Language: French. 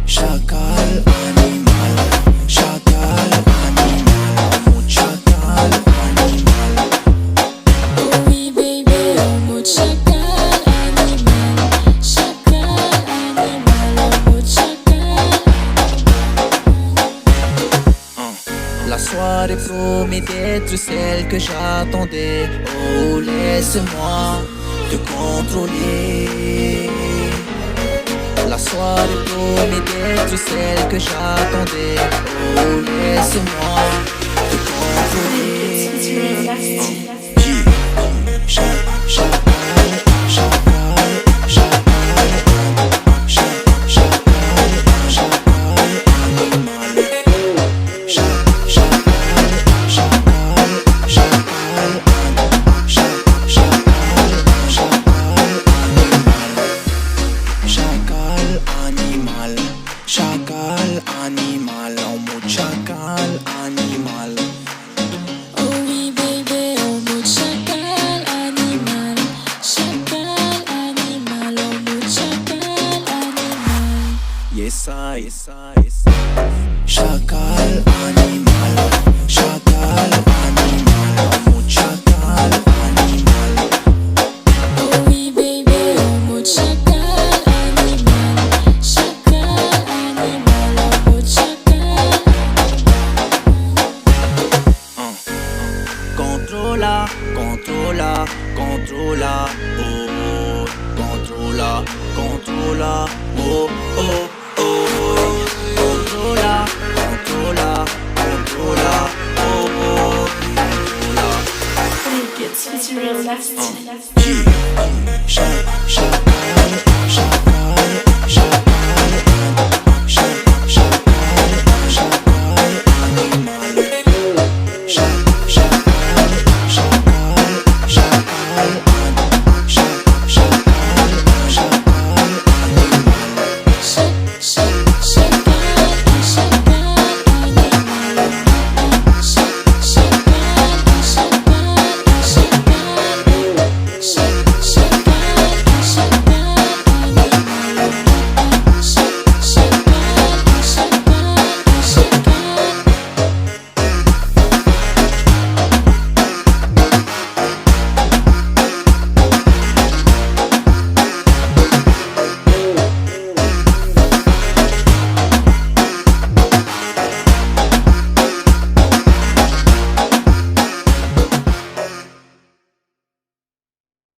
Chacal animal, chacal animal, mon chacal animal. Oh oui baby, en mode chacal animal, en mode chacal. La soirée promet d'être celle que j'attendais. Oh, laisse-moi te contrôler. La soirée promet d'être celle que j'attendais. Oh, laisse-moi te contrôler. Chacal animal, en mode chacal animal. Oh oui baby, en mode chacal animal, en mode chacal animal. Yes I. Chacal animal, chacal animal, en mode chacal animal. Oh oui baby, en mode chacal animal, en mode chacal. Controla, controla, controla, oh, oh. Controla, controla, oh, oh, oh. Controla, controla, controla, oh, oh. Controla. It gets real nasty. Chacal